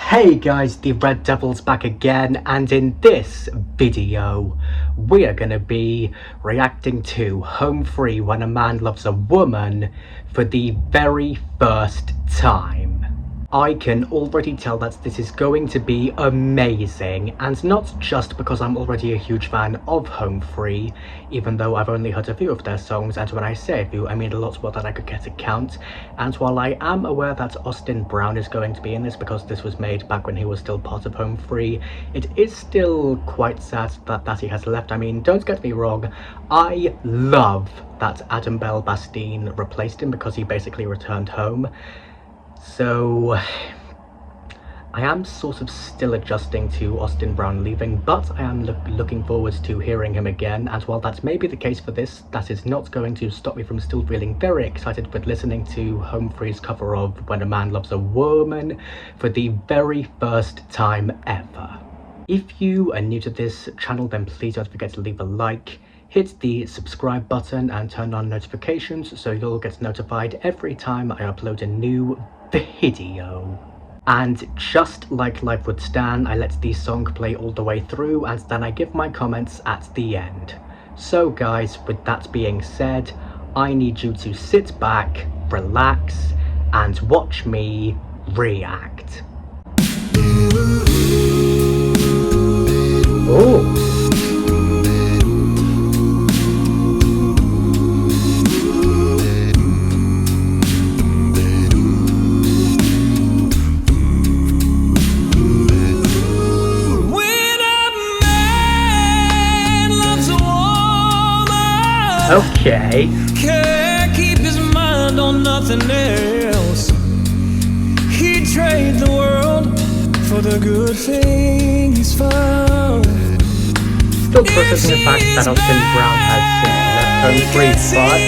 Hey guys, the Red Devil's back again, and in this video we are going to be reacting to Home Free When a Man Loves a Woman for the very first time. I can already tell that this is going to be amazing, and not just because I'm already a huge fan of Home Free, even though I've only heard a few of their songs, and when I say a few, I mean a lot more than I could get to count. And while I am aware that Austin Brown is going to be in this because this was made back when he was still part of Home Free, it is still quite sad that he has left. I mean, don't get me wrong, I love that Adam Bell Bastine replaced him because he basically returned home. So I am sort of still adjusting to Austin Brown leaving, but I am looking forward to hearing him again, and while that may be the case for this, that is not going to stop me from still feeling very excited with listening to Home Free's cover of When a Man Loves a Woman for the very first time ever. If you are new to this channel, then please don't forget to leave a like, hit the subscribe button and turn on notifications so you'll get notified every time I upload a new video. And just like Life Would Stand, I let the song play all the way through and then I give my comments at the end. So guys, with that being said, I need you to sit back, relax, and watch me react. Oh! Okay. Can't keep his mind on nothing else. He'd trade the world for the good thing he's found. Still processing the fact that Austin Brown has since left Home Free, but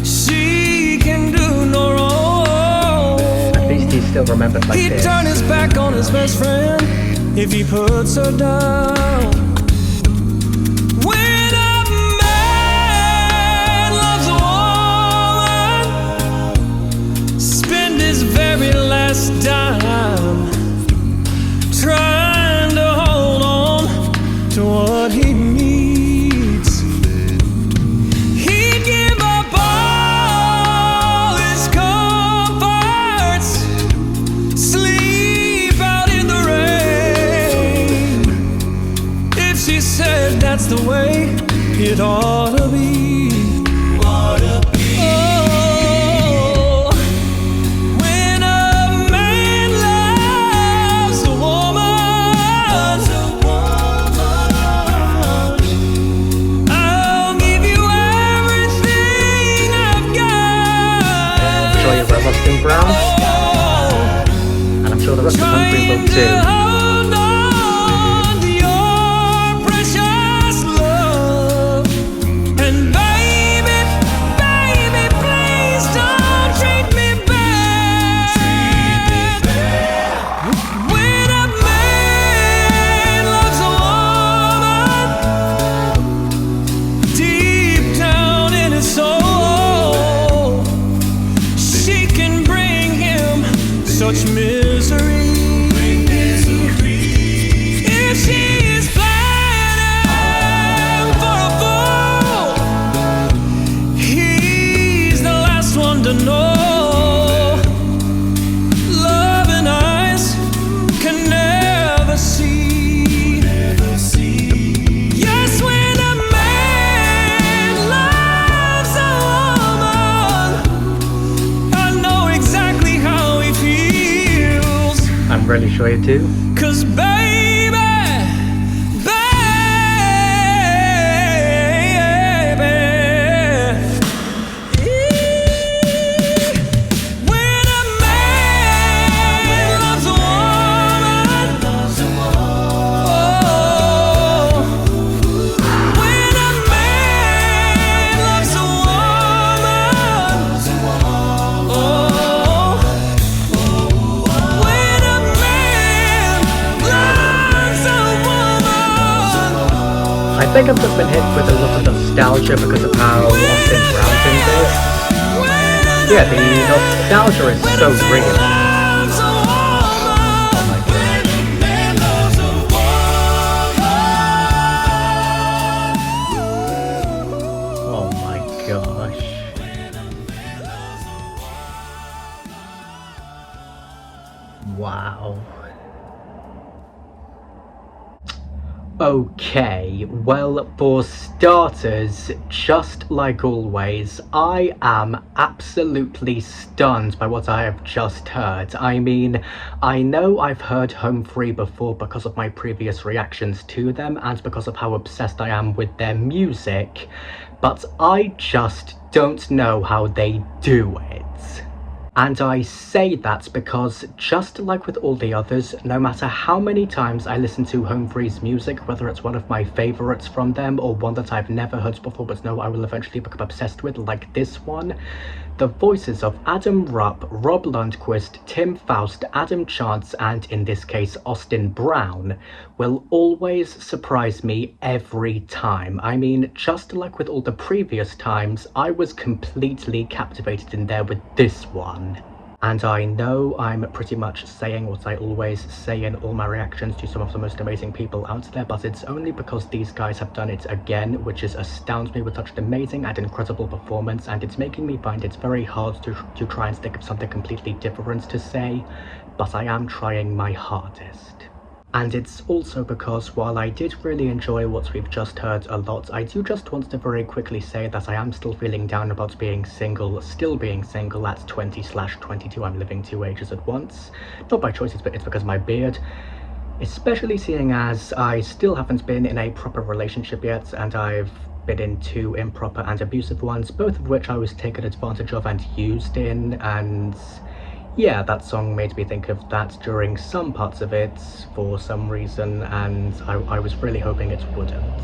she can do no wrong. At least he's still remembered like He'd this. He'd turn his back on his best friend if he puts her down. Dime, trying to hold on to what he needs. He'd give up all his comforts, sleep out in the rain, if she said that's the way it ought to be. Austin Brown, and I'm sure the rest of Home Free will too. Such misery. If she is planning for a fool, he's the last one to know. Love and eyes can never see. Yes, when a man loves a woman, I know exactly how he feels. I'm really sure you do. 'Cause baby, when a man loves a woman, oh, when a man loves a woman, oh, when a man loves a woman. I think I've just been hit with a lot of nostalgia because of how Austin Brown's in this. Yeah, the nostalgia is so real. Wow. Okay, well, for starters, just like always, I am absolutely stunned by what I have just heard. I mean, I know I've heard Home Free before because of my previous reactions to them and because of how obsessed I am with their music, but I just don't know how they do it. And I say that because, just like with all the others, no matter how many times I listen to Home Free's music, whether it's one of my favourites from them or one that I've never heard before but know I will eventually become obsessed with, like this one, the voices of Adam Rupp, Rob Lundquist, Tim Faust, Adam Chance, and in this case Austin Brown, will always surprise me every time. I mean, just like with all the previous times, I was completely captivated in there with this one. And I know I'm pretty much saying what I always say in all my reactions to some of the most amazing people out there, but it's only because these guys have done it again, which is astounds me with such an amazing and incredible performance, and it's making me find it's very hard to try and think of something completely different to say, but I am trying my hardest. And it's also because while I did really enjoy what we've just heard a lot, I do just want to very quickly say that I am still feeling down about being single, still being single at 20/22. I'm living 2 ages at once. Not by choice, but it's because of my beard. Especially seeing as I still haven't been in a proper relationship yet, and I've been in 2 improper and abusive ones, both of which I was taken advantage of and used in, and yeah, that song made me think of that during some parts of it for some reason, and I was really hoping it wouldn't.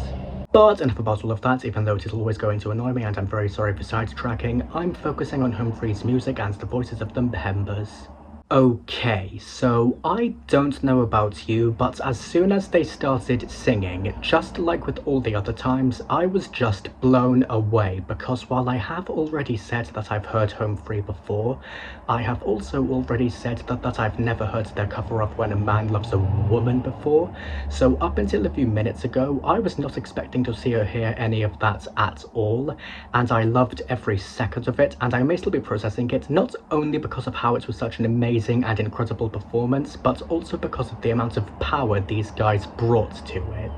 But enough about all of that, even though it is always going to annoy me and I'm very sorry for sidetracking. I'm focusing on Home Free's music and the voices of the members. Okay, so I don't know about you, but as soon as they started singing, just like with all the other times, I was just blown away, because while I have already said that I've heard Home Free before, I have also already said that I've never heard their cover of When a Man Loves a Woman before, so up until a few minutes ago, I was not expecting to see or hear any of that at all, and I loved every second of it, and I may still be processing it, not only because of how it was such an amazing and incredible performance, but also because of the amount of power these guys brought to it.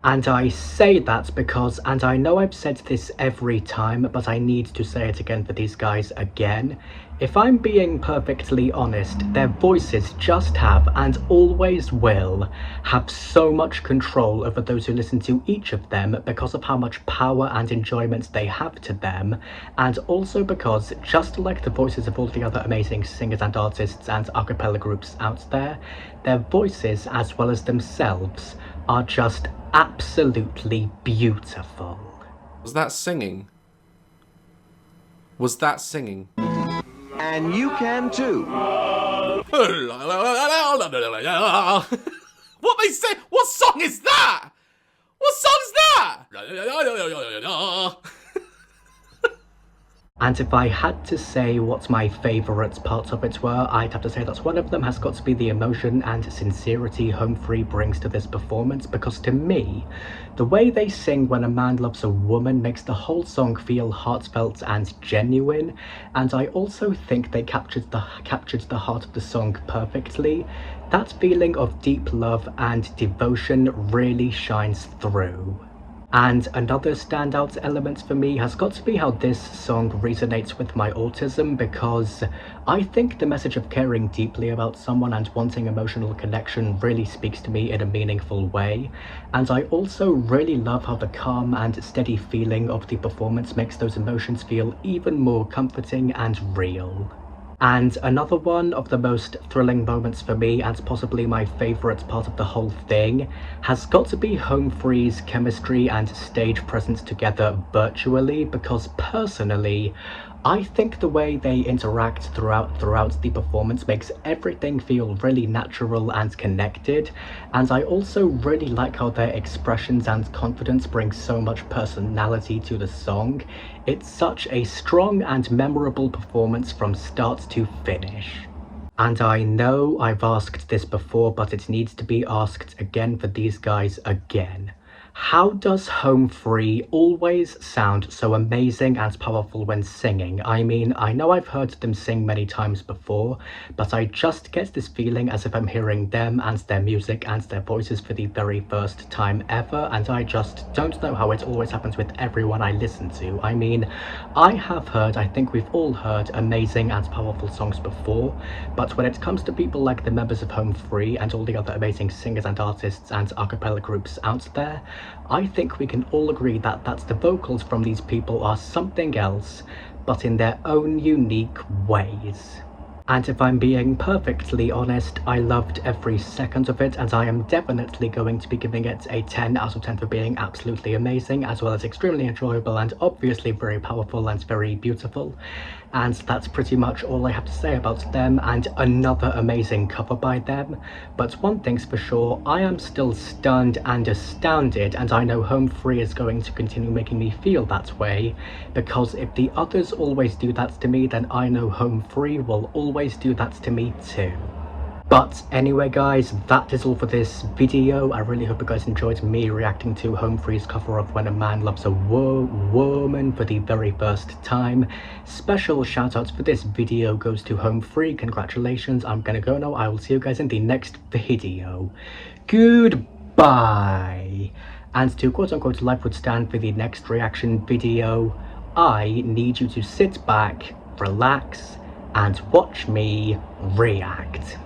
And I say that because, and I know I've said this every time, but I need to say it again for these guys again, if I'm being perfectly honest, their voices just have, and always will, have so much control over those who listen to each of them because of how much power and enjoyment they have to them, and also because, just like the voices of all the other amazing singers and artists and a cappella groups out there, their voices, as well as themselves, are just absolutely beautiful. Was that singing? Was that singing? And you can too. What they say? What song is that? What song's that? And if I had to say what my favourite parts of it were, I'd have to say that one of them has got to be the emotion and sincerity Home Free brings to this performance, because to me, the way they sing When a Man Loves a Woman makes the whole song feel heartfelt and genuine, and I also think they captured the heart of the song perfectly. That feeling of deep love and devotion really shines through. And another standout element for me has got to be how this song resonates with my autism, because I think the message of caring deeply about someone and wanting emotional connection really speaks to me in a meaningful way. And I also really love how the calm and steady feeling of the performance makes those emotions feel even more comforting and real. And another one of the most thrilling moments for me, and possibly my favourite part of the whole thing, has got to be Home Free's chemistry and stage presence together virtually, because personally, I think the way they interact throughout the performance makes everything feel really natural and connected, and I also really like how their expressions and confidence bring so much personality to the song. It's such a strong and memorable performance from start to finish. And I know I've asked this before, but it needs to be asked again for these guys again. How does Home Free always sound so amazing and powerful when singing? I mean, I know I've heard them sing many times before, but I just get this feeling as if I'm hearing them and their music and their voices for the very first time ever, and I just don't know how it always happens with everyone I listen to. I mean, I think we've all heard amazing and powerful songs before, but when it comes to people like the members of Home Free and all the other amazing singers and artists and a cappella groups out there, I think we can all agree that the vocals from these people are something else, but in their own unique ways. And if I'm being perfectly honest, I loved every second of it, and I am definitely going to be giving it a 10 out of 10 for being absolutely amazing, as well as extremely enjoyable and obviously very powerful and very beautiful. And that's pretty much all I have to say about them, and another amazing cover by them. But one thing's for sure, I am still stunned and astounded, and I know Home Free is going to continue making me feel that way, because if the others always do that to me, then I know Home Free will always do that to me too. But anyway guys, that is all for this video. I really hope you guys enjoyed me reacting to Home Free's cover of When a Man Loves a Woman for the very first time. Special shout outs for this video goes to Home Free. Congratulations. I'm gonna go now. I will see you guys in the next video. Goodbye. And to quote unquote life would stand for the next reaction video, I need you to sit back, relax, and watch me react.